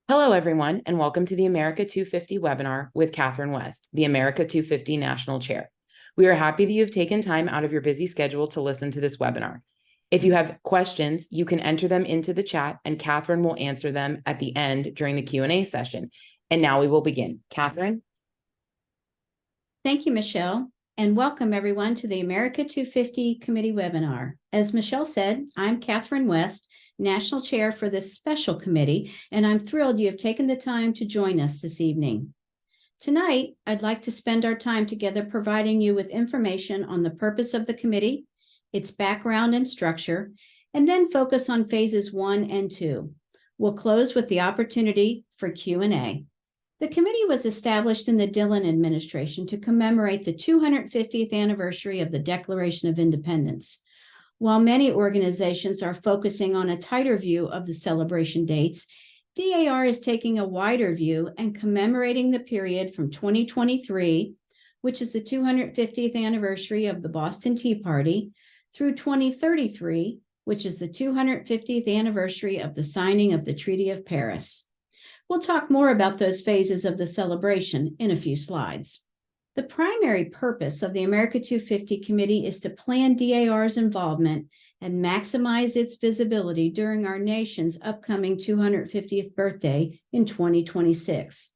Hello, everyone, and welcome to the America 250 webinar with Catherine West, the America 250 National Chair. We are happy that you have taken time out of your busy schedule to listen to this webinar. If you have questions, you can enter them into the chat and Catherine will answer them at the end during the Q&A session. And now we will begin. Catherine? Thank you, Michelle, and welcome everyone to the America 250 Committee webinar. As Michelle said, I'm Catherine West, National Chair for this special committee, and I'm thrilled you have taken the time to join us this evening. Tonight, I'd like to spend our time together providing you with information on the purpose of the committee, its background and structure, and then focus on phases 1 and 2. We'll close with the opportunity for Q&A. The committee was established in the Dillon administration to commemorate the 250th anniversary of the Declaration of Independence. While many organizations are focusing on a tighter view of the celebration dates, DAR is taking a wider view and commemorating the period from 2023, which is the 250th anniversary of the Boston Tea Party, through 2033, which is the 250th anniversary of the signing of the Treaty of Paris. We'll talk more about those phases of the celebration in a few slides. The primary purpose of the America 250 Committee is to plan DAR's involvement and maximize its visibility during our nation's upcoming 250th birthday in 2026.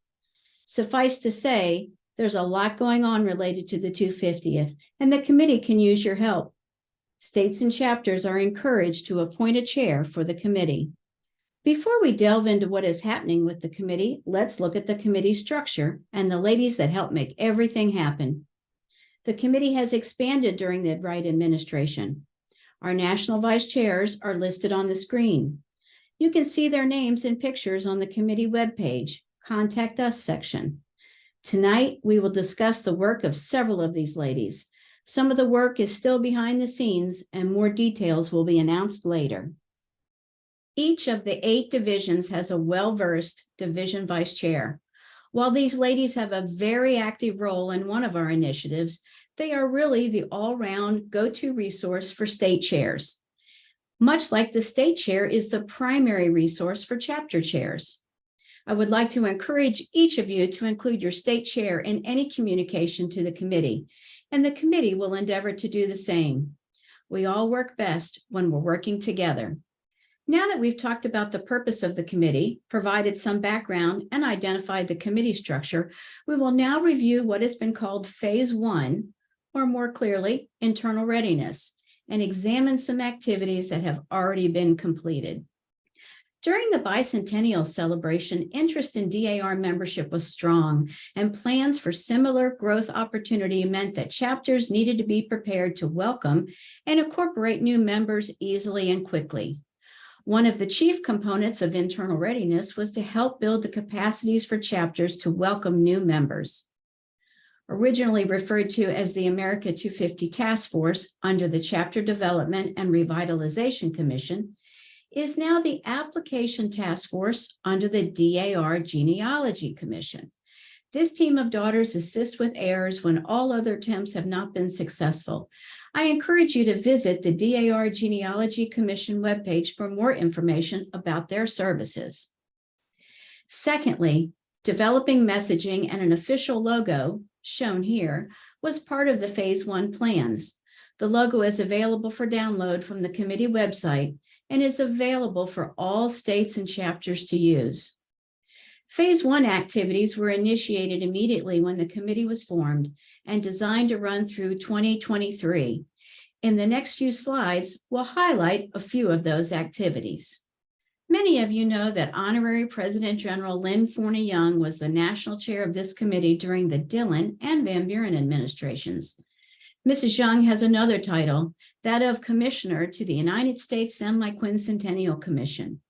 Suffice to say, there's a lot going on related to the 250th, and the committee can use your help. States and chapters are encouraged to appoint a chair for the committee. Before we delve into what is happening with the committee, let's look at the committee structure and the ladies that help make everything happen. The committee has expanded during the Wright administration. Our national vice chairs are listed on the screen. You can see their names and pictures on the committee webpage, Contact Us section. Tonight, we will discuss the work of several of these ladies. Some of the work is still behind the scenes and more details will be announced later. Each of the 8 divisions has a well-versed division vice chair. While these ladies have a very active role in one of our initiatives, they are really the all-round go-to resource for state chairs. Much like the state chair is the primary resource for chapter chairs. I would like to encourage each of you to include your state chair in any communication to the committee, and the committee will endeavor to do the same. We all work best when we're working together. Now that we've talked about the purpose of the committee, provided some background, and identified the committee structure, we will now review what has been called Phase 1, or more clearly, internal readiness, and examine some activities that have already been completed. During the bicentennial celebration, interest in DAR membership was strong, and plans for similar growth opportunity meant that chapters needed to be prepared to welcome and incorporate new members easily and quickly. One of the chief components of internal readiness was to help build the capacities for chapters to welcome new members. Originally referred to as the America 250 Task Force under the Chapter Development and Revitalization Commission, is now the Application Task Force under the DAR Genealogy Commission. This team of daughters assists with heirs when all other attempts have not been successful. I encourage you to visit the DAR Genealogy Commission webpage for more information about their services. Secondly, developing messaging and an official logo, shown here, was part of the Phase 1 plans. The logo is available for download from the committee website and is available for all states and chapters to use. Phase 1 activities were initiated immediately when the committee was formed and designed to run through 2023. In the next few slides, we'll highlight a few of those activities. Many of you know that Honorary President General Lynn Forney Young was the national chair of this committee during the Dillon and Van Buren administrations. Mrs. Young has another title, that of Commissioner to the United States Semi-Quincentennial Commission.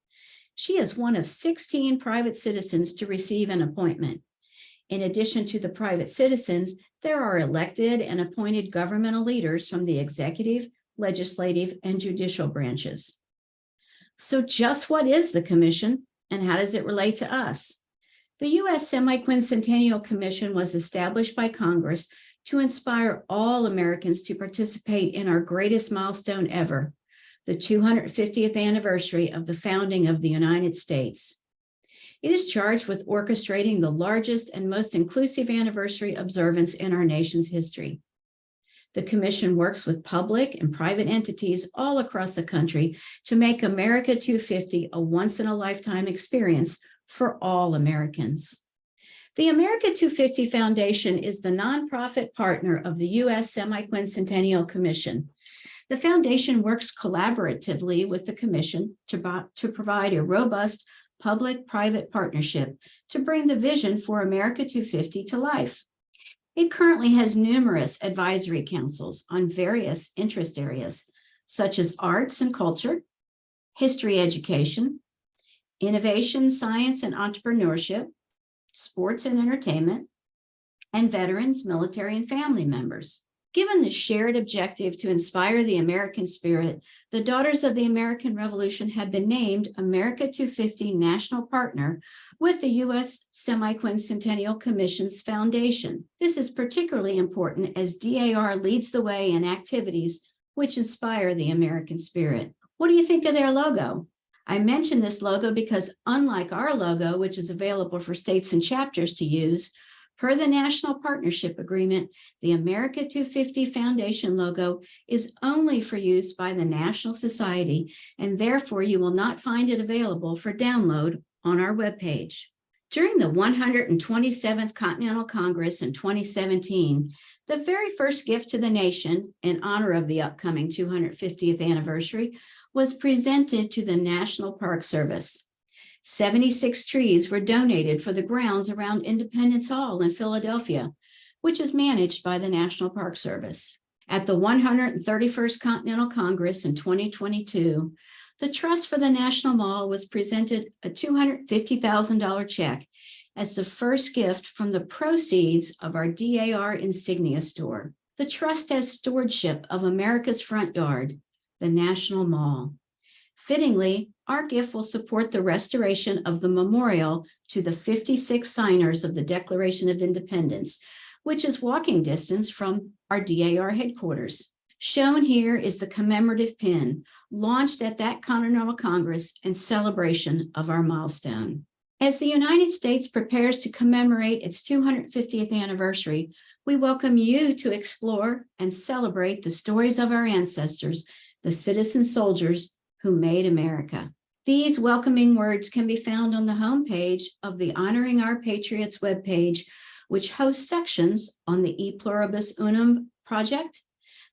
She is one of 16 private citizens to receive an appointment. In addition to the private citizens, there are elected and appointed governmental leaders from the executive, legislative, and judicial branches. So just what is the commission and how does it relate to us? The U.S. Semi-Quincentennial Commission was established by Congress to inspire all Americans to participate in our greatest milestone ever, the 250th anniversary of the founding of the United States. It is charged with orchestrating the largest and most inclusive anniversary observance in our nation's history. The Commission works with public and private entities all across the country to make America 250 a once-in-a-lifetime experience for all Americans. The America 250 Foundation is the nonprofit partner of the U.S. Semi-Quincentennial Commission. The foundation works collaboratively with the Commission to provide a robust public-private partnership to bring the vision for America 250 to life. It currently has numerous advisory councils on various interest areas, such as arts and culture, history education, innovation, science and entrepreneurship, sports and entertainment, and veterans, military, and family members. Given the shared objective to inspire the American spirit, the Daughters of the American Revolution have been named America 250 National Partner with the U.S. Semi-Quincentennial Commission's Foundation. This is particularly important as DAR leads the way in activities which inspire the American spirit. What do you think of their logo? I mention this logo because unlike our logo, which is available for states and chapters to use, per the National Partnership Agreement, the America 250 Foundation logo is only for use by the National Society, and therefore you will not find it available for download on our webpage. During the 127th Continental Congress in 2017, the very first gift to the nation in honor of the upcoming 250th anniversary was presented to the National Park Service. 76 trees were donated for the grounds around Independence Hall in Philadelphia, which is managed by the National Park Service. At the 131st Continental Congress in 2022, the Trust for the National Mall was presented a $250,000 check as the first gift from the proceeds of our DAR insignia store. The Trust has stewardship of America's front yard, the National Mall. Fittingly, our gift will support the restoration of the memorial to the 56 signers of the Declaration of Independence, which is walking distance from our DAR headquarters. Shown here is the commemorative pin launched at that Continental Congress in celebration of our milestone. As the United States prepares to commemorate its 250th anniversary, we welcome you to explore and celebrate the stories of our ancestors, the citizen soldiers who made America. These welcoming words can be found on the homepage of the Honoring Our Patriots webpage, which hosts sections on the E Pluribus Unum project,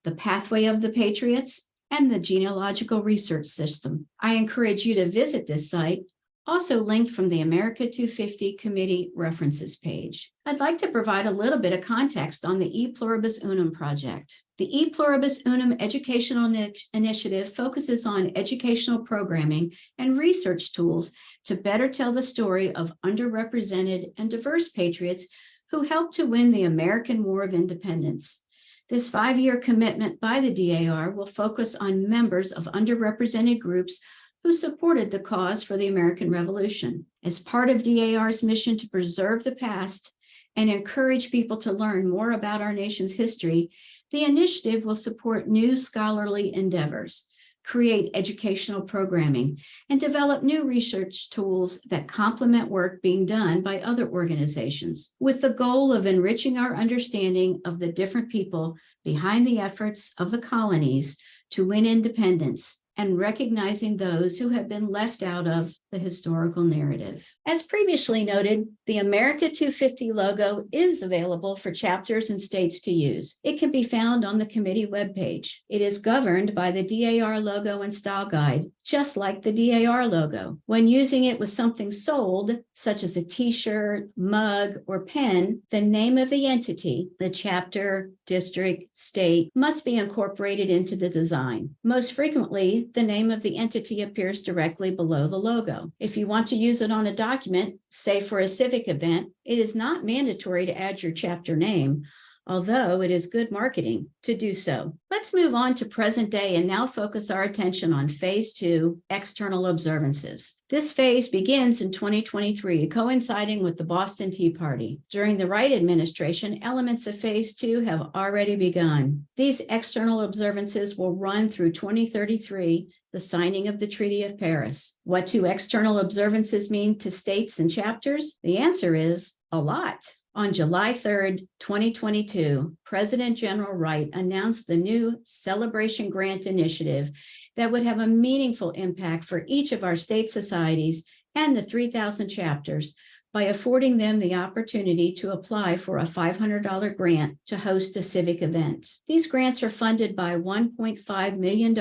the Pathway of the Patriots, and the Genealogical Research System. I encourage you to visit this site, also linked from the America 250 Committee References page. I'd like to provide a little bit of context on the E Pluribus Unum project. The E Pluribus Unum Educational Initiative focuses on educational programming and research tools to better tell the story of underrepresented and diverse patriots who helped to win the American War of Independence. This 5-year commitment by the DAR will focus on members of underrepresented groups who supported the cause for the American Revolution. As part of DAR's mission to preserve the past and encourage people to learn more about our nation's history, the initiative will support new scholarly endeavors, create educational programming, and develop new research tools that complement work being done by other organizations, with the goal of enriching our understanding of the different people behind the efforts of the colonies to win independence and recognizing those who have been left out of the historical narrative. As previously noted, the America 250 logo is available for chapters and states to use. It can be found on the committee webpage. It is governed by the DAR logo and style guide, just like the DAR logo. When using it with something sold, such as a t-shirt, mug, or pen, the name of the entity, the chapter, district, state, must be incorporated into the design. Most frequently, the name of the entity appears directly below the logo. If you want to use it on a document, say for a civic event, it is not mandatory to add your chapter name, although it is good marketing to do so. Let's move on to present day and now focus our attention on Phase 2, external observances. This phase begins in 2023, coinciding with the Boston Tea Party. During the Wright administration, elements of Phase 2 have already begun. These external observances will run through 2033, the signing of the Treaty of Paris. What do external observances mean to states and chapters? The answer is a lot. On July 3rd, 2022, President General Wright announced the new Celebration Grant Initiative that would have a meaningful impact for each of our state societies and the 3,000 chapters by affording them the opportunity to apply for a $500 grant to host a civic event. These grants are funded by $1.5 million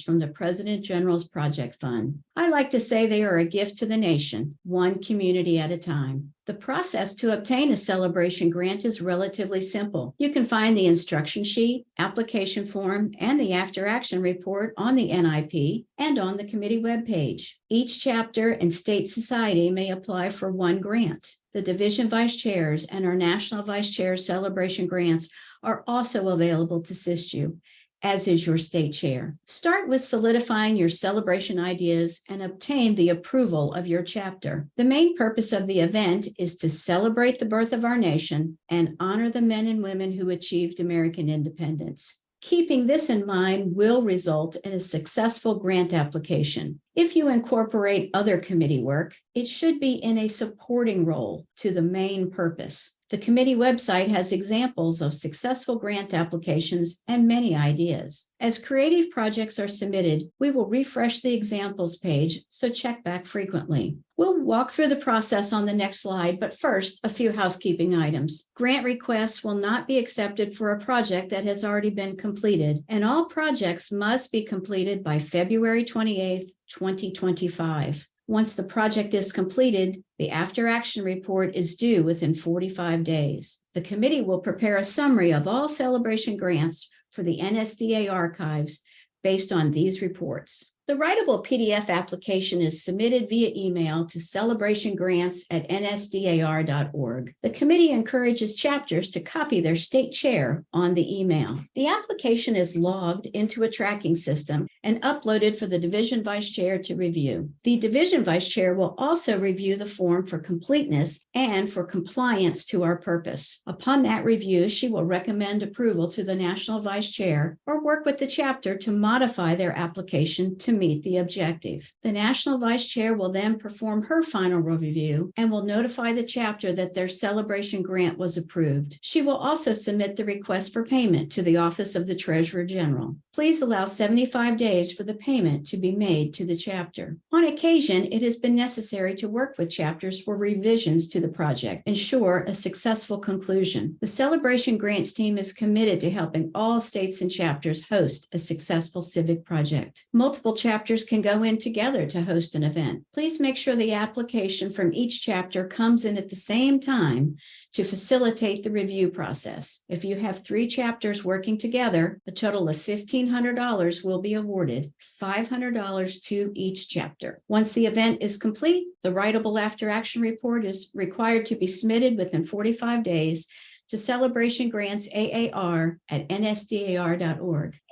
from the President General's Project Fund. I like to say they are a gift to the nation, one community at a time. The process to obtain a celebration grant is relatively simple. You can find the instruction sheet, application form, and the after action report on the NIP and on the committee webpage. Each chapter and state society may apply for one grant. The division vice chairs and our national vice chair celebration grants are also available to assist you, as is your state chair. Start with solidifying your celebration ideas and obtain the approval of your chapter. The main purpose of the event is to celebrate the birth of our nation and honor the men and women who achieved American independence. Keeping this in mind will result in a successful grant application. If you incorporate other committee work, it should be in a supporting role to the main purpose. The committee website has examples of successful grant applications and many ideas. As creative projects are submitted, we will refresh the examples page, so check back frequently. We'll walk through the process on the next slide, but first, a few housekeeping items. Grant requests will not be accepted for a project that has already been completed, and all projects must be completed by February 28th, 2025. Once the project is completed, the after action report is due within 45 days. The committee will prepare a summary of all celebration grants for the NSDA archives based on these reports. The writable PDF application is submitted via email to celebrationgrants@nsdar.org. The committee encourages chapters to copy their state chair on the email. The application is logged into a tracking system and uploaded for the division vice chair to review. The division vice chair will also review the form for completeness and for compliance to our purpose. Upon that review, she will recommend approval to the national vice chair or work with the chapter to modify their application to meet the objective. The national vice chair will then perform her final review and will notify the chapter that their celebration grant was approved. She will also submit the request for payment to the Office of the Treasurer General. Please allow 75 days for the payment to be made to the chapter. On occasion, it has been necessary to work with chapters for revisions to the project, ensure a successful conclusion. The Celebration Grants team is committed to helping all states and chapters host a successful civic project. Multiple chapters can go in together to host an event. Please make sure the application from each chapter comes in at the same time to facilitate the review process. If you have 3 chapters working together, a total of $1,500 will be awarded, $500 to each chapter. Once the event is complete, the writable after action report is required to be submitted within 45 days to Celebration Grants AAR@nsdar.org.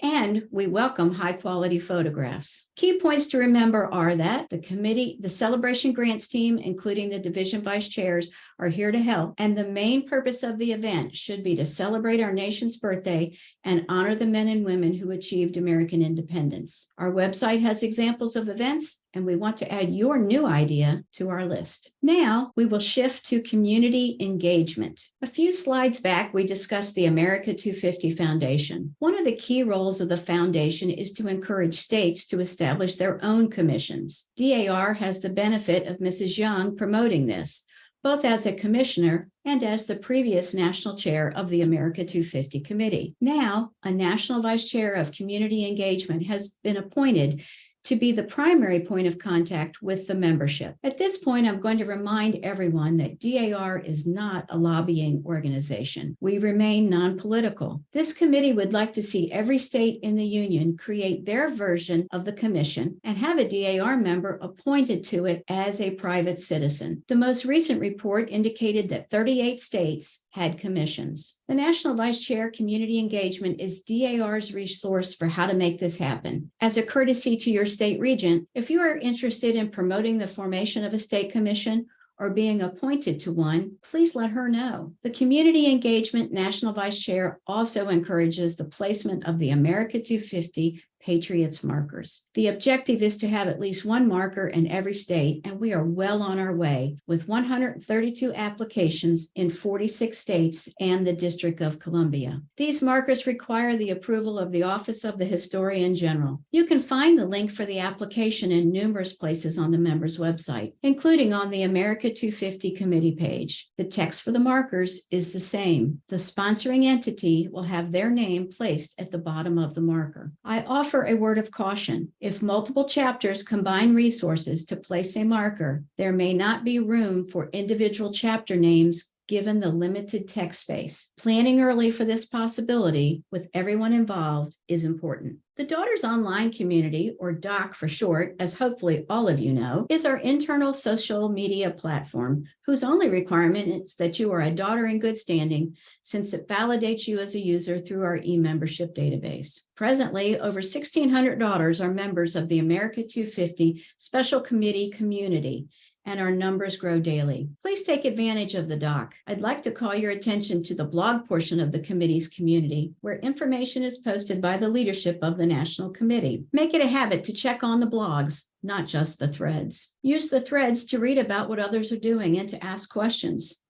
And we welcome high-quality photographs. Key points to remember are that the Celebration Grants team, including the division vice chairs, are here to help. And the main purpose of the event should be to celebrate our nation's birthday and honor the men and women who achieved American independence. Our website has examples of events, and we want to add your new idea to our list. Now, we will shift to community engagement. A few slides back, we discussed the America 250 Foundation. One of the key roles of the foundation is to encourage states to establish their own commissions. DAR has the benefit of Mrs. Young promoting this, both as a commissioner and as the previous national chair of the America 250 Committee. Now, a national vice chair of community engagement has been appointed to be the primary point of contact with the membership. At this point, I'm going to remind everyone that DAR is not a lobbying organization. We remain non-political. This committee would like to see every state in the union create their version of the commission and have a DAR member appointed to it as a private citizen. The most recent report indicated that 38 states had commissions. The National Vice Chair Community Engagement is DAR's resource for how to make this happen. As a courtesy to your state regent, if you are interested in promoting the formation of a state commission or being appointed to one, please let her know. The Community Engagement National Vice Chair also encourages the placement of the America 250 Patriots markers. The objective is to have at least one marker in every state, and we are well on our way with 132 applications in 46 states and the District of Columbia. These markers require the approval of the Office of the Historian General. You can find the link for the application in numerous places on the members' website, including on the America 250 committee page. The text for the markers is the same. The sponsoring entity will have their name placed at the bottom of the marker. I offer a word of caution. If multiple chapters combine resources to place a marker, there may not be room for individual chapter names given the limited text space. Planning early for this possibility with everyone involved is important. The Daughters Online Community, or DOC for short, as hopefully all of you know, is our internal social media platform whose only requirement is that you are a daughter in good standing, since it validates you as a user through our e-membership database. Presently, over 1,600 daughters are members of the America 250 Special Committee community, and our numbers grow daily. Please take advantage of the doc. I'd like to call your attention to the blog portion of the committee's community, where information is posted by the leadership of the National Committee. Make it a habit to check on the blogs, not just the threads. Use the threads to read about what others are doing and to ask questions.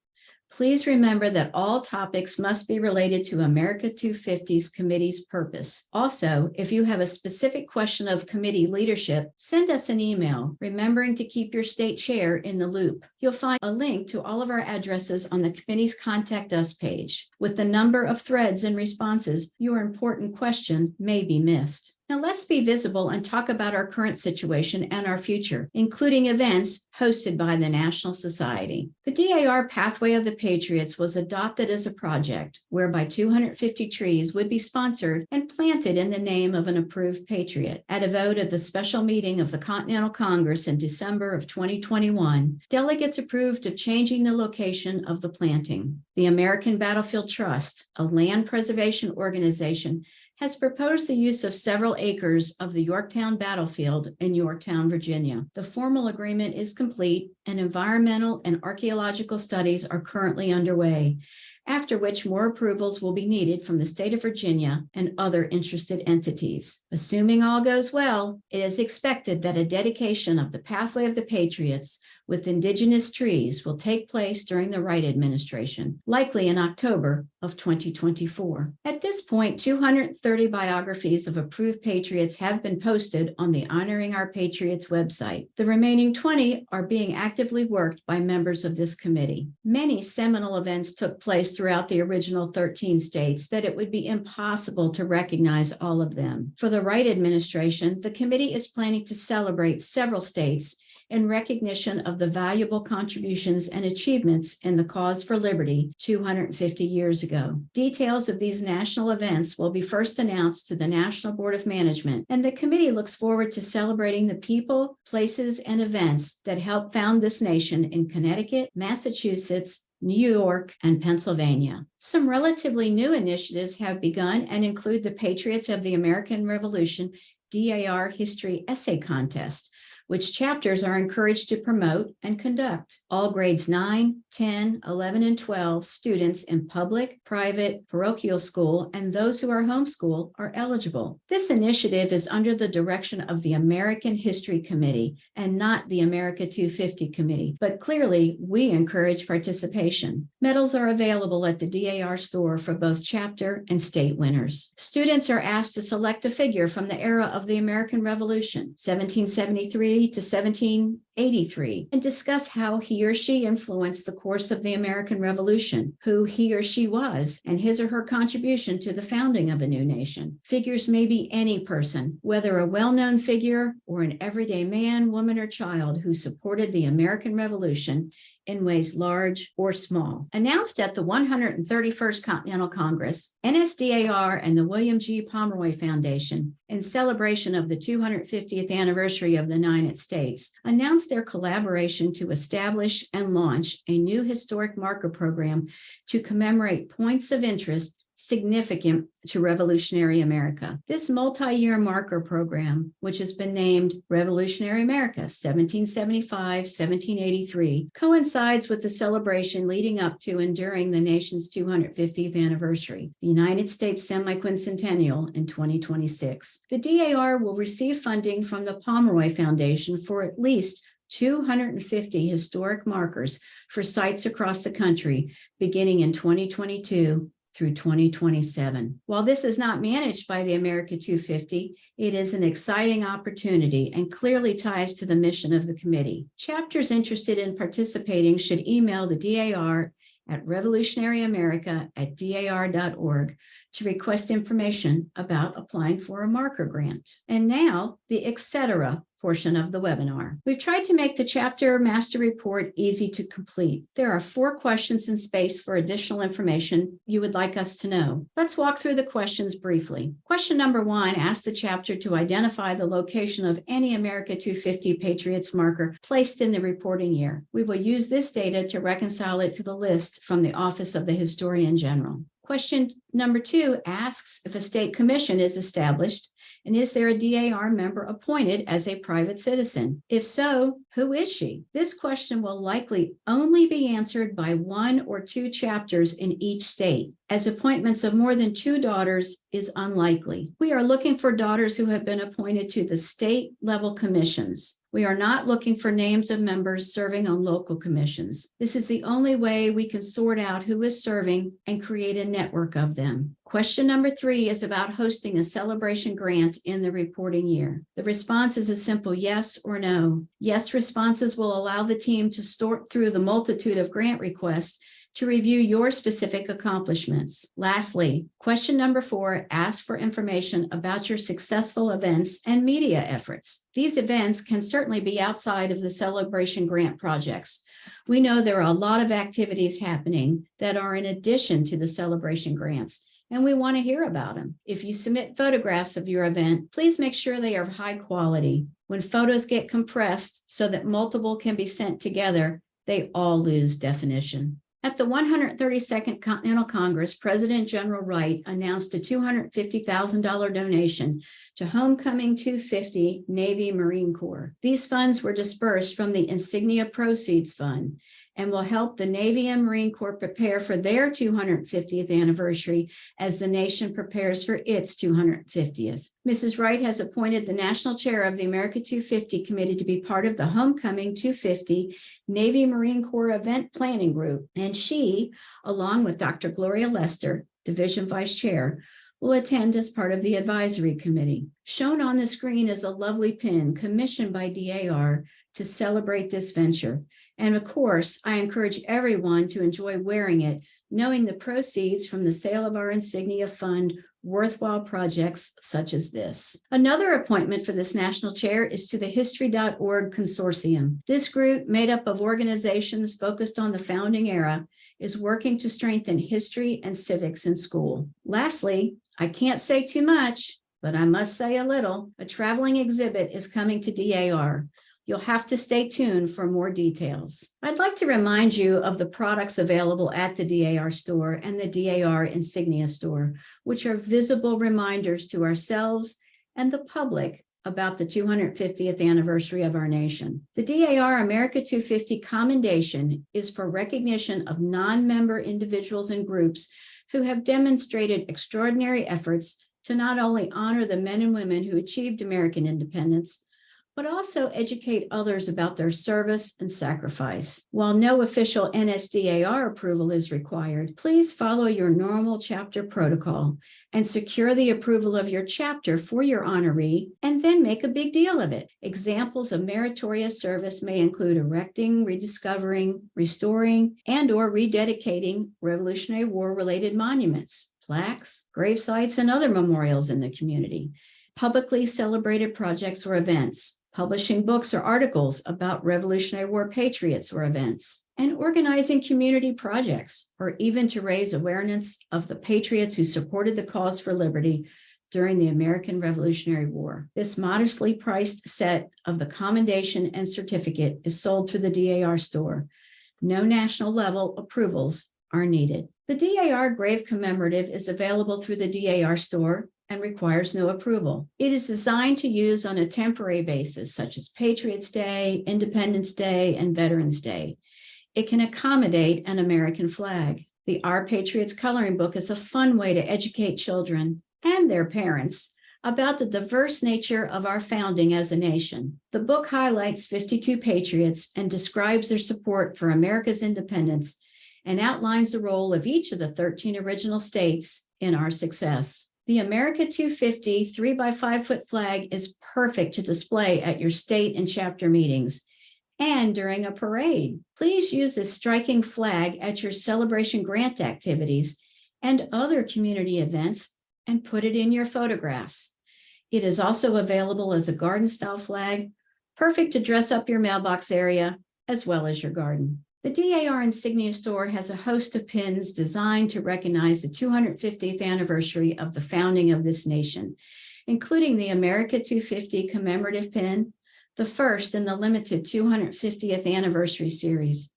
Please remember that all topics must be related to America 250's committee's purpose. Also, if you have a specific question of committee leadership, send us an email, remembering to keep your state chair in the loop. You'll find a link to all of our addresses on the committee's Contact Us page. With the number of threads and responses, your important question may be missed. Now let's be visible and talk about our current situation and our future, including events hosted by the National Society. The DAR Pathway of the Patriots was adopted as a project whereby 250 trees would be sponsored and planted in the name of an approved patriot. At a vote at the special meeting of the Continental Congress in December of 2021, delegates approved of changing the location of the planting. The American Battlefield Trust, a land preservation organization, has proposed the use of several acres of the Yorktown battlefield in Yorktown, Virginia. The formal agreement is complete, and environmental and archaeological studies are currently underway, after which more approvals will be needed from the state of Virginia and other interested entities. Assuming all goes well, it is expected that a dedication of the Pathway of the Patriots with indigenous trees will take place during the Wright administration, likely in October of 2024. At this point, 230 biographies of approved patriots have been posted on the Honoring Our Patriots website. The remaining 20 are being actively worked by members of this committee. Many seminal events took place throughout the original 13 states that it would be impossible to recognize all of them. For the Wright administration, the committee is planning to celebrate several states in recognition of the valuable contributions and achievements in the cause for liberty 250 years ago. Details of these national events will be first announced to the National Board of Management, and the committee looks forward to celebrating the people, places, and events that helped found this nation in Connecticut, Massachusetts, New York, and Pennsylvania. Some relatively new initiatives have begun and include the Patriots of the American Revolution DAR History Essay Contest, which chapters are encouraged to promote and conduct. All grades 9, 10, 11, and 12 students in public, private, parochial school, and those who are homeschooled are eligible. This initiative is under the direction of the American History Committee and not the America 250 Committee, but clearly we encourage participation. Medals are available at the DAR store for both chapter and state winners. Students are asked to select a figure from the era of the American Revolution, 1773 to 1783, and discuss how he or she influenced the course of the American Revolution, who he or she was, and his or her contribution to the founding of a new nation. Figures may be any person, whether a well-known figure or an everyday man, woman, or child who supported the American Revolution in ways large or small. Announced at the 131st Continental Congress, NSDAR and the William G. Pomeroy Foundation, in celebration of the 250th anniversary of the United States, announced their collaboration to establish and launch a new historic marker program to commemorate points of interest significant to revolutionary America. This multi-year marker program, which has been named Revolutionary America 1775-1783, coincides with the celebration leading up to and during the nation's 250th anniversary, the United States Semiquincentennial in 2026. The DAR will receive funding from the Pomeroy Foundation for at least 250 historic markers for sites across the country, beginning in 2022 through 2027. While this is not managed by the America 250, it is an exciting opportunity and clearly ties to the mission of the committee. Chapters interested in participating should email the DAR at revolutionaryamerica@dar.org to request information about applying for a marker grant. And now, the etc. portion of the webinar. We've tried to make the chapter master report easy to complete. There are 4 questions in space for additional information you would like us to know. Let's walk through the questions briefly. Question number 1 asks the chapter to identify the location of any America 250 Patriots marker placed in the reporting year. We will use this data to reconcile it to the list from the Office of the Historian General. Question number 2 asks if a state commission is established and is there a DAR member appointed as a private citizen? If so, who is she? This question will likely only be answered by 1 or 2 chapters in each state, as appointments of more than 2 daughters is unlikely. We are looking for daughters who have been appointed to the state level commissions. We are not looking for names of members serving on local commissions. This is the only way we can sort out who is serving and create a network of them. Question number 3 is about hosting a celebration grant in the reporting year. The response is a simple yes or no. Yes responses will allow the team to sort through the multitude of grant requests to review your specific accomplishments. Lastly, question number 4 asks for information about your successful events and media efforts. These events can certainly be outside of the celebration grant projects. We know there are a lot of activities happening that are in addition to the celebration grants, and we want to hear about them. If you submit photographs of your event, please make sure they are high quality. When photos get compressed so that multiple can be sent together, they all lose definition. At the 132nd Continental Congress, President General Wright announced a $250,000 donation to Homecoming 250 Navy Marine Corps. These funds were dispersed from the Insignia Proceeds Fund and will help the Navy and Marine Corps prepare for their 250th anniversary as the nation prepares for its 250th. Mrs. Wright has appointed the National Chair of the America 250 Committee to be part of the Homecoming 250 Navy Marine Corps Event Planning Group, and she, along with Dr. Gloria Lester, Division Vice Chair, will attend as part of the advisory committee. Shown on the screen is a lovely pin commissioned by DAR to celebrate this venture. And of course, I encourage everyone to enjoy wearing it, knowing the proceeds from the sale of our insignia fund worthwhile projects such as this. Another appointment for this national chair is to the History.org Consortium. This group, made up of organizations focused on the founding era, is working to strengthen history and civics in school. Lastly, I can't say too much, but I must say a little. A traveling exhibit is coming to DAR. You'll have to stay tuned for more details. I'd like to remind you of the products available at the DAR store and the DAR Insignia store, which are visible reminders to ourselves and the public about the 250th anniversary of our nation. The DAR America 250 Commendation is for recognition of non-member individuals and groups who have demonstrated extraordinary efforts to not only honor the men and women who achieved American independence, but also educate others about their service and sacrifice. While no official NSDAR approval is required, please follow your normal chapter protocol and secure the approval of your chapter for your honoree, and then make a big deal of it. Examples of meritorious service may include erecting, rediscovering, restoring, and/or rededicating Revolutionary War-related monuments, plaques, grave sites, and other memorials in the community, publicly celebrated projects or events, publishing books or articles about Revolutionary War patriots or events, and organizing community projects, or even to raise awareness of the patriots who supported the cause for liberty during the American Revolutionary War. This modestly priced set of the commendation and certificate is sold through the DAR store. No national level approvals are needed. The DAR Grave Commemorative is available through the DAR store and requires no approval. It is designed to use on a temporary basis, such as Patriots' Day, Independence Day, and Veterans Day. It can accommodate an American flag. The Our Patriots coloring book is a fun way to educate children and their parents about the diverse nature of our founding as a nation. The book highlights 52 patriots and describes their support for America's independence and outlines the role of each of the 13 original states in our success. The America 250 3x5-foot flag is perfect to display at your state and chapter meetings and during a parade. Please use this striking flag at your celebration grant activities and other community events and put it in your photographs. It is also available as a garden-style flag, perfect to dress up your mailbox area as well as your garden. The DAR Insignia Store has a host of pins designed to recognize the 250th anniversary of the founding of this nation, including the America 250 commemorative pin, the first in the limited 250th anniversary series.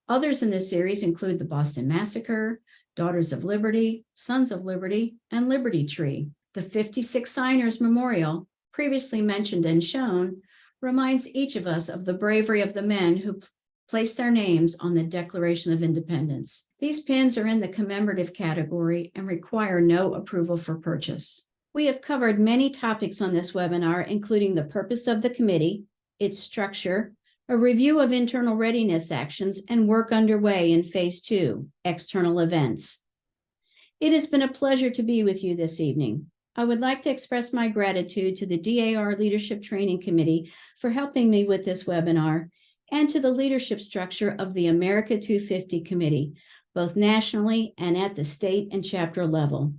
Others in this series include the Boston Massacre, Daughters of Liberty, Sons of Liberty, and Liberty Tree. The 56 Signers Memorial, previously mentioned and shown, reminds each of us of the bravery of the men who placed their names on the Declaration of Independence. These pins are in the commemorative category and require no approval for purchase. We have covered many topics on this webinar, including the purpose of the committee, its structure, a review of internal readiness actions, and work underway in Phase 2, external events. It has been a pleasure to be with you this evening. I would like to express my gratitude to the DAR Leadership Training Committee for helping me with this webinar, and to the leadership structure of the America 250 Committee, both nationally and at the state and chapter level.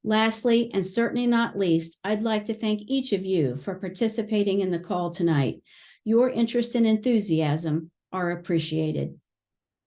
Lastly, and certainly not least, I'd like to thank each of you for participating in the call tonight. Your interest and enthusiasm are appreciated.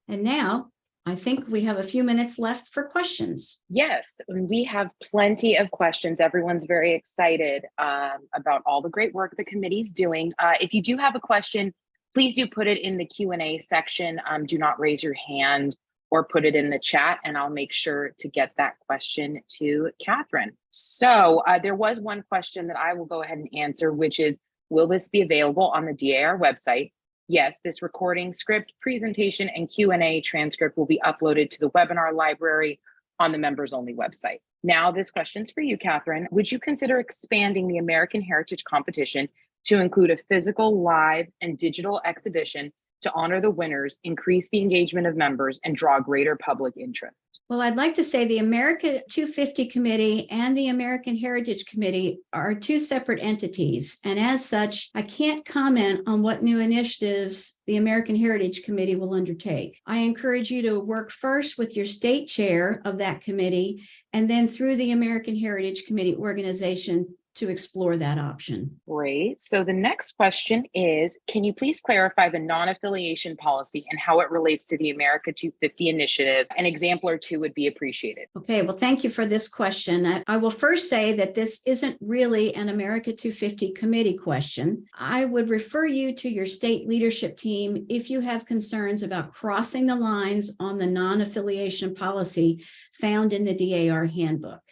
And now, I think we have a few minutes left for questions. Yes, we have plenty of questions. Everyone's very excited about all the great work the committee's doing. If you do have a question, please do put it in the Q&A section. Do not raise your hand or put it in the chat, and I'll make sure to get that question to Catherine. So there was one question that I will go ahead and answer, which is, will this be available on the DAR website? Yes, this recording, script, presentation, and Q&A transcript will be uploaded to the webinar library on the members only website. Now, this question's for you, Catherine. Would you consider expanding the American Heritage Competition to include a physical, live, and digital exhibition to honor the winners, increase the engagement of members, and draw greater public interest? Well, I'd like to say the America 250 Committee and the American Heritage Committee are two separate entities. And as such, I can't comment on what new initiatives the American Heritage Committee will undertake. I encourage you to work first with your state chair of that committee, and then through the American Heritage Committee organization to explore that option. Great. So the next question is, can you please clarify the non-affiliation policy and how it relates to the America 250 initiative? An example or two would be appreciated. Okay, well, thank you for this question. I will first say that this isn't really an America 250 committee question. I would refer you to your state leadership team if you have concerns about crossing the lines on the non-affiliation policy found in the DAR handbook.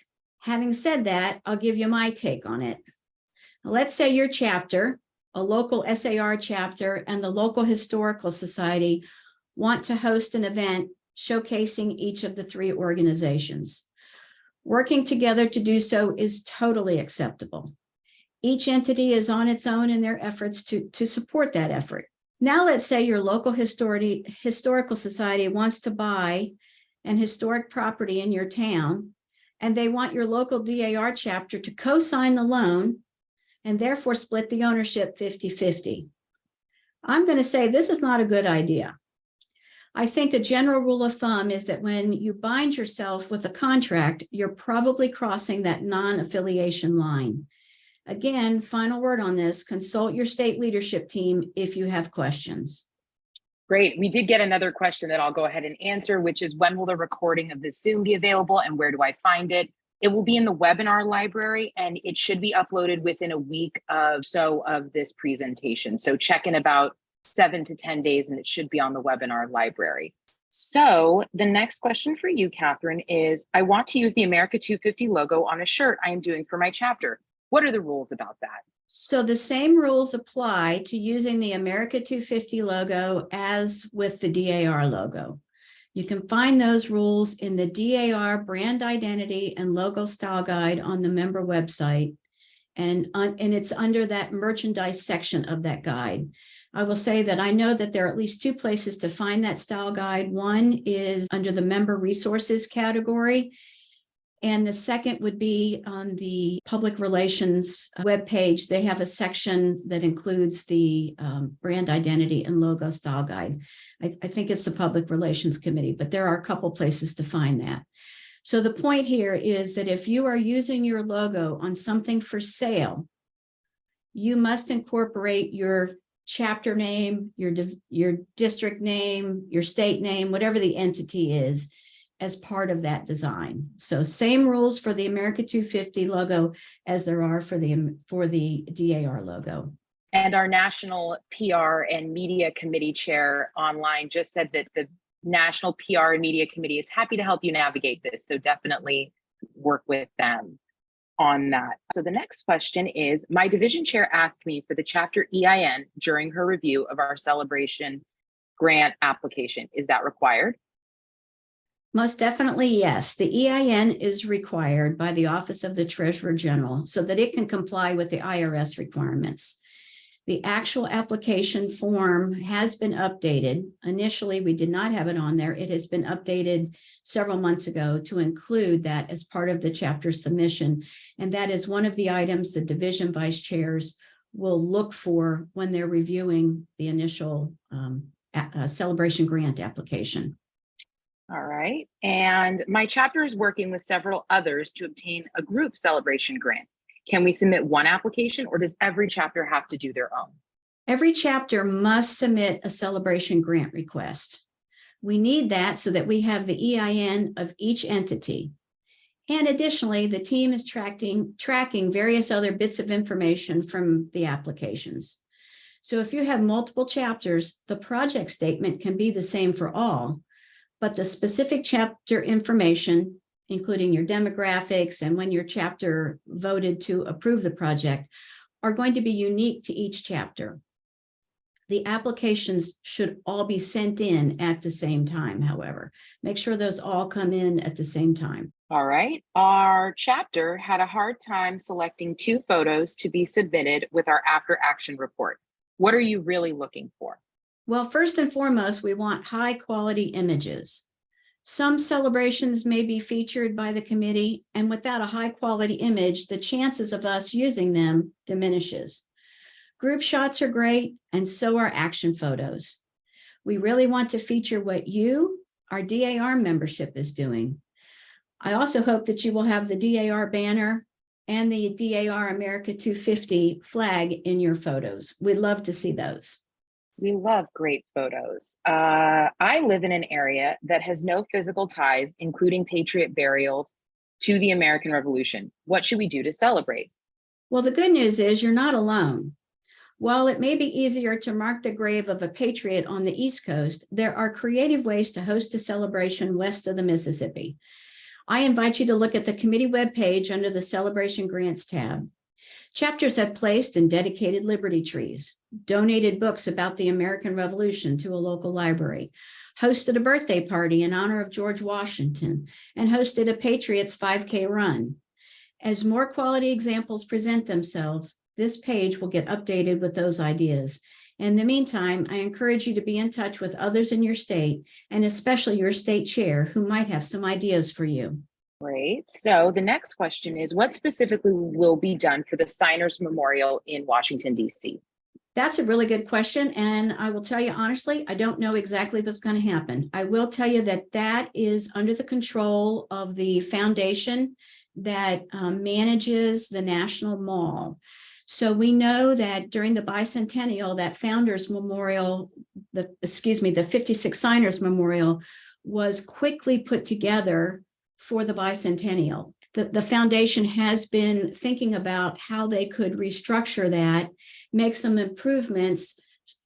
Having said that, I'll give you my take on it. Let's say your chapter, a local SAR chapter, and the local historical society want to host an event showcasing each of the three organizations. Working together to do so is totally acceptable. Each entity is on its own in their efforts to support that effort. Now, let's say your local historical society wants to buy an historic property in your town, and they want your local DAR chapter to co-sign the loan and therefore split the ownership 50-50. I'm going to say this is not a good idea. I think a general rule of thumb is that when you bind yourself with a contract, you're probably crossing that non-affiliation line. Again, final word on this, consult your state leadership team if you have questions. Great. We did get another question that I'll go ahead and answer, which is, when will the recording of this Zoom be available and where do I find it? It will be in the webinar library, and it should be uploaded within a week of this presentation. So check in about 7 to 10 days and it should be on the webinar library. So the next question for you, Catherine, is I want to use the America 250 logo on a shirt I am doing for my chapter. What are the rules about that? So the same rules apply to using the America 250 logo as with the DAR logo. You can find those rules in the DAR brand identity and logo style guide on the member website. And it's under that merchandise section of that guide. I will say that I know that there are at least two places to find that style guide. One is under the member resources category. And the second would be on the public relations webpage. They have a section that includes the brand identity and logo style guide. I think it's the Public Relations Committee, but there are a couple places to find that. So the point here is that if you are using your logo on something for sale, you must incorporate your chapter name, your district name, your state name, whatever the entity is, as part of that design. So same rules for the America 250 logo as there are for the DAR logo. And our National PR and Media Committee chair online just said that the National PR and Media Committee is happy to help you navigate this. So definitely work with them on that. So the next question is, my division chair asked me for the chapter EIN during her review of our celebration grant application. Is that required? Most definitely, yes. The EIN is required by the Office of the Treasurer General so that it can comply with the IRS requirements. The actual application form has been updated. Initially, we did not have it on there. It has been updated several months ago to include that as part of the chapter submission. And that is one of the items the division vice chairs will look for when they're reviewing the initial celebration grant application. All right. And my chapter is working with several others to obtain a group celebration grant. Can we submit one application, or does every chapter have to do their own? Every chapter must submit a celebration grant request. We need that so that we have the EIN of each entity. And additionally, the team is tracking various other bits of information from the applications. So if you have multiple chapters, the project statement can be the same for all, but the specific chapter information, including your demographics and when your chapter voted to approve the project, are going to be unique to each chapter. The applications should all be sent in at the same time, however. Make sure those all come in at the same time. All right. Our chapter had a hard time selecting 2 photos to be submitted with our after action report. What are you really looking for? Well, first and foremost, we want high quality images. Some celebrations may be featured by the committee, and without a high quality image, the chances of us using them diminishes. Group shots are great, and so are action photos. We really want to feature what you, our DAR membership, is doing. I also hope that you will have the DAR banner and the DAR America 250 flag in your photos. We'd love to see those. We love great photos. I live in an area that has no physical ties, including patriot burials, to the American Revolution. What should we do to celebrate? Well, the good news is you're not alone. While it may be easier to mark the grave of a patriot on the East Coast, there are creative ways to host a celebration west of the Mississippi. I invite you to look at the committee webpage under the Celebration Grants tab. Chapters have placed and dedicated liberty trees, donated books about the American Revolution to a local library, hosted a birthday party in honor of George Washington, and hosted a Patriots 5K run. As more quality examples present themselves, this page will get updated with those ideas. In the meantime, I encourage you to be in touch with others in your state, and especially your state chair, who might have some ideas for you. Great. So the next question is, what specifically will be done for the Signers Memorial in Washington, D.C.? That's a really good question. And I will tell you honestly, I don't know exactly what's going to happen. I will tell you that that is under the control of the foundation that manages the National Mall. So we know that during the bicentennial, that Founders Memorial, the 56 Signers Memorial was quickly put together for the bicentennial. The foundation has been thinking about how they could restructure that, make some improvements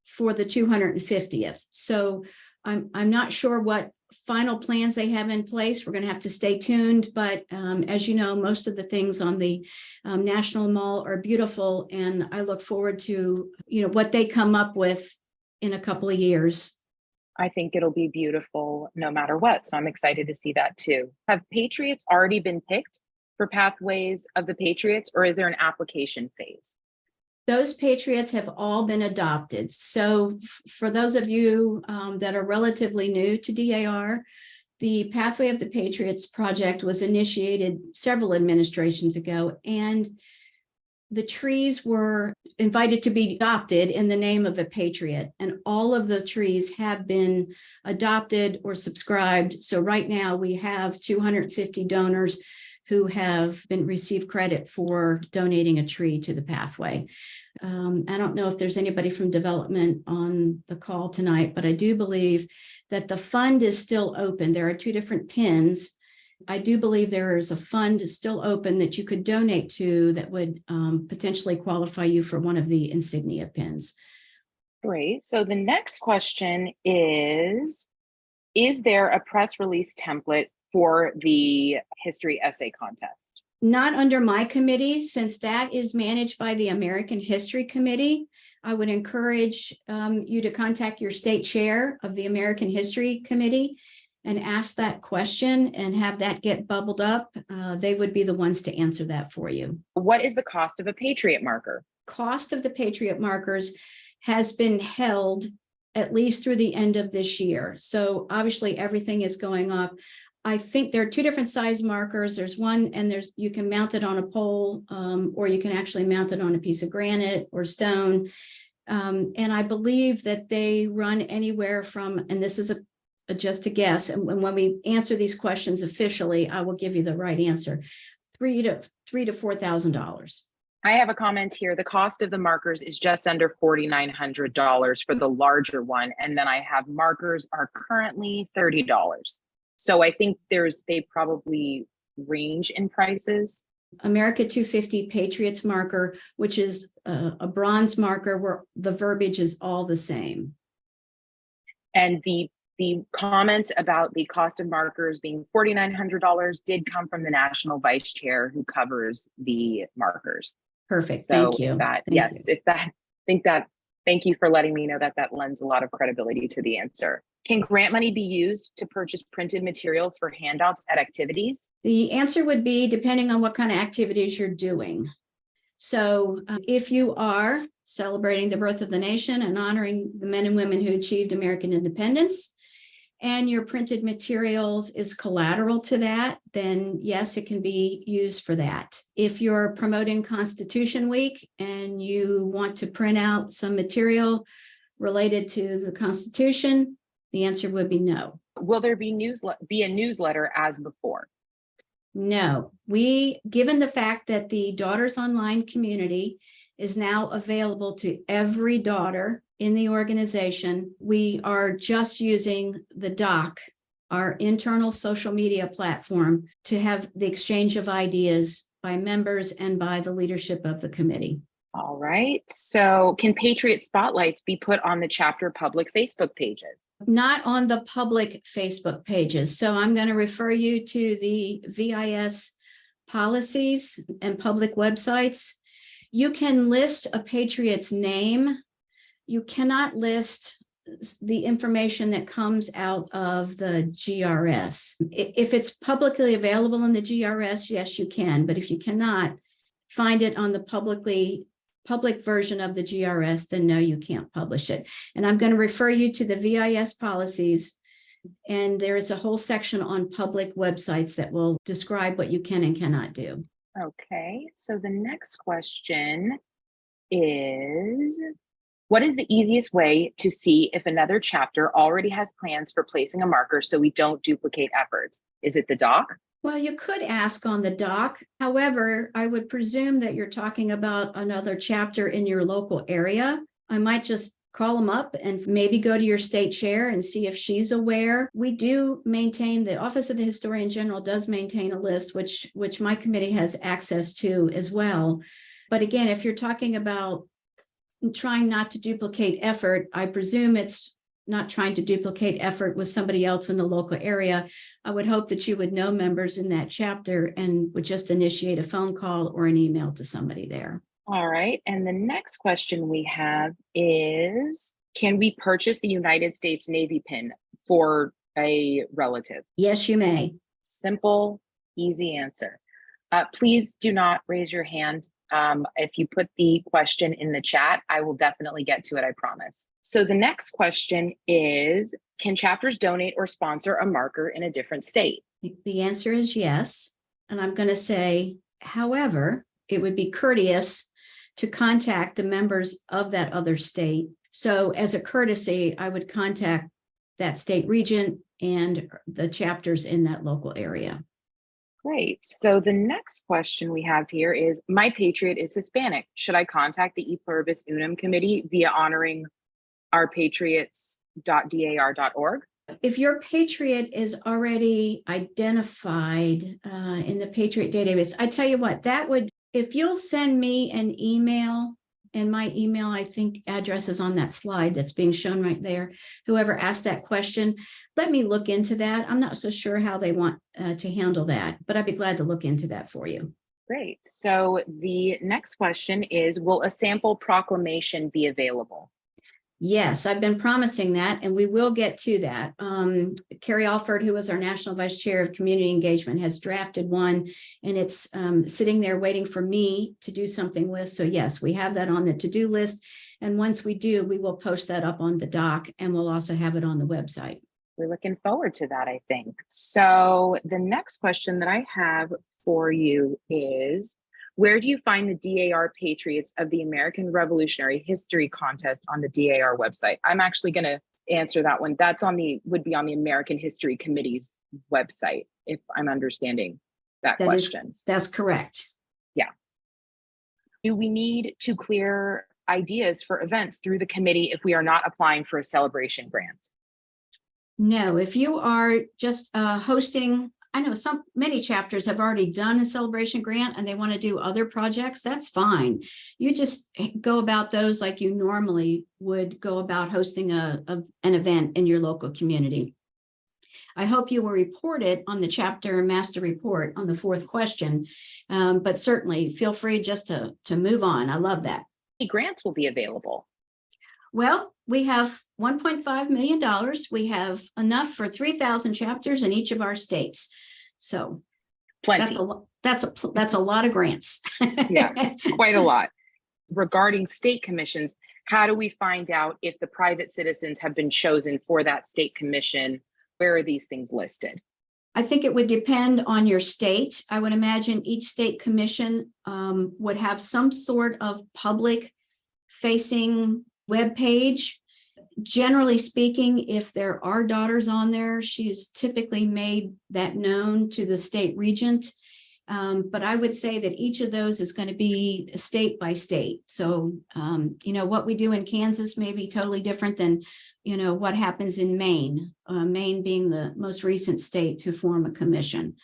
for the 250th. So I'm not sure what final plans they have in place. We're going to have to stay tuned. But as you know, most of the things on the National Mall are beautiful. And I look forward to, what they come up with in a couple of years. I think it'll be beautiful no matter what. So I'm excited to see that too. Have Patriots already been picked for Pathways of the Patriots, or is there an application phase? Those Patriots have all been adopted. So for those of you that are relatively new to DAR, the Pathway of the Patriots project was initiated several administrations ago, and the trees were invited to be adopted in the name of a patriot, and all of the trees have been adopted or subscribed. So right now we have 250 donors who have been received credit for donating a tree to the Pathway. I don't know if there's anybody from development on the call tonight, but I do believe that the fund is still open. There are two different pins. I do believe there is a fund still open that you could donate to that would potentially qualify you for one of the insignia pins. Great. So the next question is there a press release template for the history essay contest? Not under my committee, since that is managed by the American History Committee. I would encourage you to contact your state chair of the American History Committee and ask that question and have that get bubbled up. They would be the ones to answer that for you. What is the cost of a Patriot marker? Cost of the Patriot markers has been held at least through the end of this year. So obviously everything is going up. I think there are two different size markers. There's one, and you can mount it on a pole, or you can actually mount it on a piece of granite or stone. And I believe that they run anywhere from, and this is just a guess, and when we answer these questions officially, I will give you the right answer, $3,000 to $4,000. I have a comment here. The cost of the markers is just under $4,900 for the larger one. And then I have markers are currently $30. So I think they probably range in prices. America 250 Patriots marker, which is a bronze marker where the verbiage is all the same. And the comment about the cost of markers being $4,900 did come from the National Vice Chair who covers the markers. Perfect. So Thank you. Thank you for letting me know that lends a lot of credibility to the answer. Can grant money be used to purchase printed materials for handouts at activities? The answer would be depending on what kind of activities you're doing. So if you are celebrating the birth of the nation and honoring the men and women who achieved American independence, and your printed materials is collateral to that, then yes, it can be used for that. If you're promoting Constitution Week and you want to print out some material related to the Constitution, the answer would be no. Will there be a newsletter as before? No. Given the fact that the Daughters Online community is now available to every daughter in the organization, we are just using the doc, our internal social media platform, to have the exchange of ideas by members and by the leadership of the committee. All right. So can Patriot Spotlights be put on the chapter public Facebook pages? Not on the public Facebook pages. So I'm going to refer you to the VIS policies and public websites. You can list a Patriot's name. You cannot list the information that comes out of the GRS. If it's publicly available in the GRS, yes, you can. But if you cannot find it on the public version of the GRS, then no, you can't publish it. And I'm going to refer you to the VIS policies. And there is a whole section on public websites that will describe what you can and cannot do. Okay. So the next question is, what is the easiest way to see if another chapter already has plans for placing a marker so we don't duplicate efforts? Is it the doc? Well, you could ask on the doc. However, I would presume that you're talking about another chapter in your local area. I might just call them up and maybe go to your state chair and see if she's aware. We do maintain, the Office of the Historian General does maintain a list, which my committee has access to as well. But again, if you're talking about trying not to duplicate effort, I presume it's not trying to duplicate effort with somebody else in the local area, I would hope that you would know members in that chapter and would just initiate a phone call or an email to somebody there. All right. And the next question we have is, can we purchase the United States Navy pin for a relative? Yes, you may. Simple, easy answer. Please do not raise your hand. If you put the question in the chat, I will definitely get to it, I promise. So the next question is, can chapters donate or sponsor a marker in a different state? The answer is yes. And I'm going to say, however, it would be courteous to contact the members of that other state. So as a courtesy, I would contact that state regent and the chapters in that local area. Great. So the next question we have here is, my patriot is Hispanic. Should I contact the E Pluribus Unum committee via honoring ourpatriots.dar.org? If your patriot is already identified in the Patriot database, I tell you what, that would, if you'll send me an email, and my email, I think, address is on that slide that's being shown right there. Whoever asked that question, let me look into that. I'm not so sure how they want to handle that, but I'd be glad to look into that for you. Great. So the next question is, will a sample proclamation be available? Yes, I've been promising that, and we will get to that. Carrie Alford, who was our National Vice Chair of Community Engagement, has drafted one, and it's sitting there waiting for me to do something with. So yes, we have that on the to-do list. And once we do, we will post that up on the doc, and we'll also have it on the website. We're looking forward to that, I think. So the next question that I have for you is, where do you find the DAR Patriots of the American Revolutionary History Contest on the DAR website? I'm actually going to answer that one. That's would be on the American History Committee's website, if I'm understanding that question. That's correct. Yeah. Do we need to clear ideas for events through the committee if we are not applying for a celebration grant? No, if you are just hosting, I know many chapters have already done a celebration grant and they want to do other projects. That's fine. You just go about those like you normally would go about hosting an event in your local community. I hope you will report it on the chapter master report on the fourth question, but certainly feel free just to move on. I love that. Grants will be available. Well, we have $1.5 million. We have enough for 3,000 chapters in each of our states. So plenty. That's a lot of grants. Yeah, quite a lot. Regarding state commissions, how do we find out if the private citizens have been chosen for that state commission? Where are these things listed? I think it would depend on your state. I would imagine each state commission would have some sort of public facing web page. Generally speaking, if there are daughters on there, she's typically made that known to the state regent. But I would say that each of those is going to be state by state. So, what we do in Kansas may be totally different than, what happens in Maine, Maine being the most recent state to form a commission.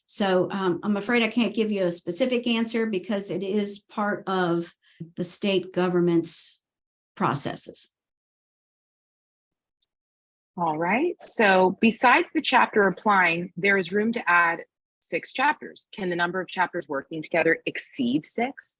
So I'm afraid I can't give you a specific answer because it is part of the state government's processes. All right. So besides the chapter applying, there is room to add 6 chapters. Can the number of chapters working together exceed 6?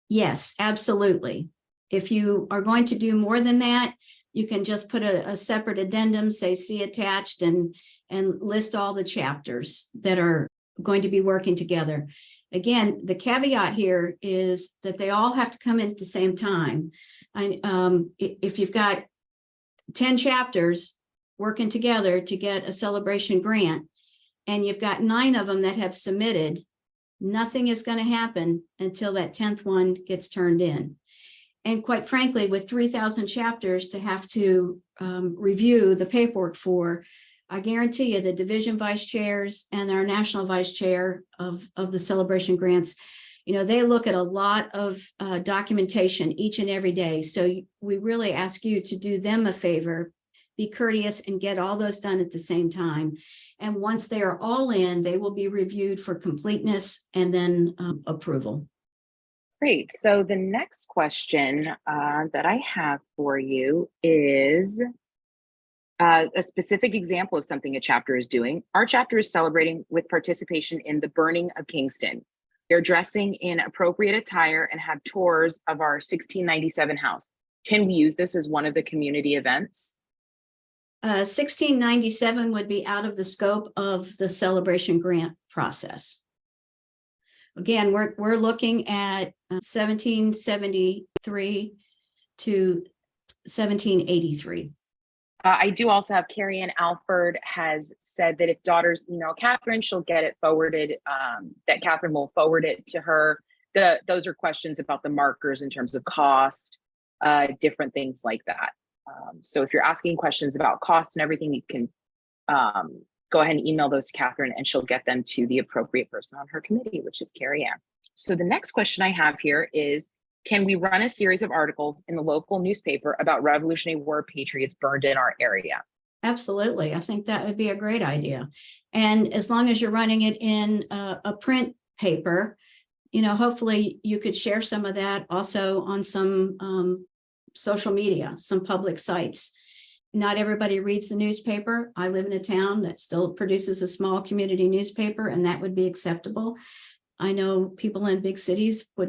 Yes, absolutely. If you are going to do more than that, you can just put a separate addendum, say see attached, and list all the chapters that are going to be working together. Again, the caveat here is that they all have to come in at the same time. If you've got 10 chapters working together to get a celebration grant, and you've got 9 of them that have submitted, nothing is going to happen until that 10th one gets turned in. And quite frankly, with 3,000 chapters to have to review the paperwork for, I guarantee you the division vice chairs and our national vice chair of the celebration grants, they look at a lot of documentation each and every day. So we really ask you to do them a favor, be courteous and get all those done at the same time. And once they are all in, they will be reviewed for completeness and then approval. Great. So the next question that I have for you is, A specific example of something a chapter is doing. Our chapter is celebrating with participation in the burning of Kingston. They're dressing in appropriate attire and have tours of our 1697 house. Can we use this as one of the community events? 1697 would be out of the scope of the celebration grant process. Again, we're looking at 1773 to 1783. I do also have Carrie Ann Alford has said that if daughters email Catherine, she'll get it forwarded, that Catherine will forward it to her. Those are questions about the markers in terms of cost, different things like that. So if you're asking questions about cost and everything, you can go ahead and email those to Catherine and she'll get them to the appropriate person on her committee, which is Carrie Ann. So the next question I have here is, can we run a series of articles in the local newspaper about Revolutionary War patriots burned in our area? Absolutely. I think that would be a great idea. And as long as you're running it in a print paper, hopefully you could share some of that also on some social media, some public sites. Not everybody reads the newspaper. I live in a town that still produces a small community newspaper, and that would be acceptable. I know people in big cities probably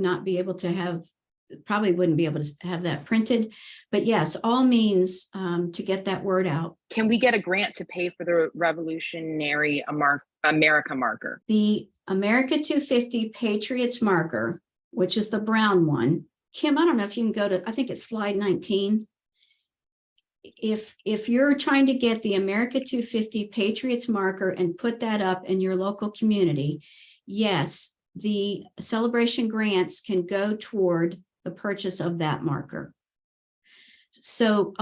wouldn't be able to have that printed, but yes, all means to get that word out. Can we get a grant to pay for the Revolutionary America marker? The America 250 Patriots marker, which is the brown one. Kim, I don't know if you can go to, I think it's slide 19. If you're trying to get the America 250 Patriots marker and put that up in your local community, yes, the celebration grants can go toward the purchase of that marker. So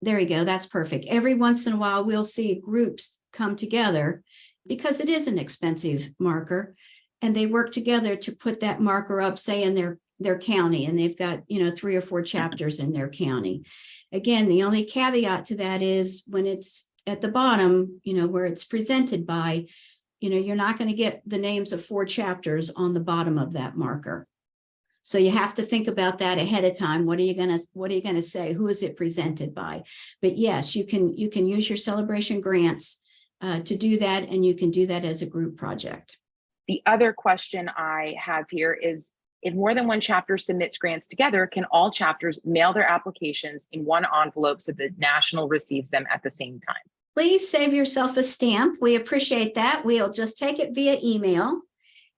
there you go. That's perfect. Every once in a while, we'll see groups come together because it is an expensive marker, and they work together to put that marker up, say in their county, and they've got 3 or 4 chapters in their county. Again, the only caveat to that is when it's at the bottom, where it's presented by, you're not going to get the names of 4 chapters on the bottom of that marker. So you have to think about that ahead of time. What are you going to say? Who is it presented by? But yes, you can use your celebration grants to do that, and you can do that as a group project. The other question I have here is, if more than one chapter submits grants together, can all chapters mail their applications in one envelope so the national receives them at the same time? Please save yourself a stamp. We appreciate that. We'll just take it via email.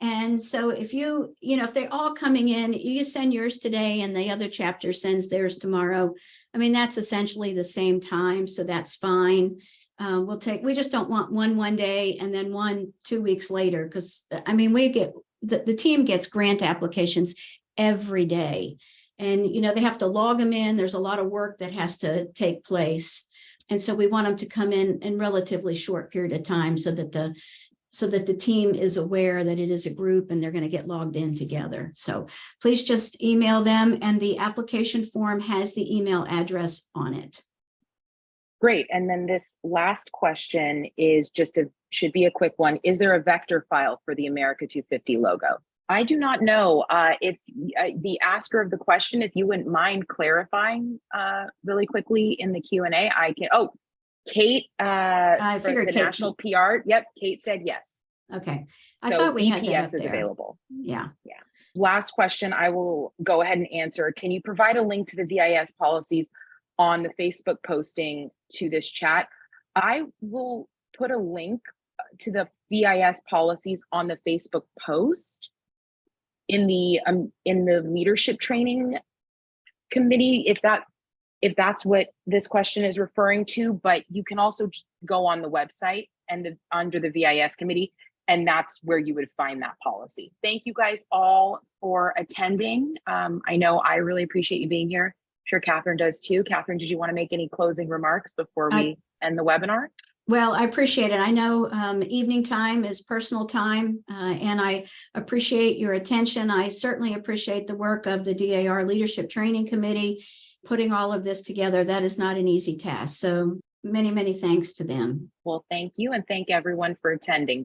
And so if if they're all coming in, you send yours today and the other chapter sends theirs tomorrow. I mean, that's essentially the same time. So that's fine. We just don't want one day and then one 2 weeks later. Cause we get, the team gets grant applications every day, and, they have to log them in. There's a lot of work that has to take place. And so we want them to come in relatively short period of time so that the team is aware that it is a group and they're going to get logged in together. So please just email them, and the application form has the email address on it. Great. And then this last question is should be a quick one. Is there a vector file for the America 250 logo? I do not know. If the asker of the question, if you wouldn't mind clarifying really quickly in the Q&A, I can. Oh, Kate, I figured the Kate, national PR. Yep, Kate said yes. Okay. So I thought we had that BPS up is there. available. Yeah. Last question, I will go ahead and answer. Can you provide a link to the VIS policies on the Facebook posting to this chat? I will put a link to the VIS policies on the Facebook post in the leadership training committee, if that's what this question is referring to. But you can also go on the website and under the VIS committee, and that's where you would find that policy. Thank you guys all for attending. I know I really appreciate you being here. I'm sure Catherine does too. Catherine, did you want to make any closing remarks before we end the webinar? Well, I appreciate it. I know evening time is personal time, and I appreciate your attention. I certainly appreciate the work of the DAR Leadership Training Committee, putting all of this together. That is not an easy task. So many, many thanks to them. Well, thank you, and thank everyone for attending.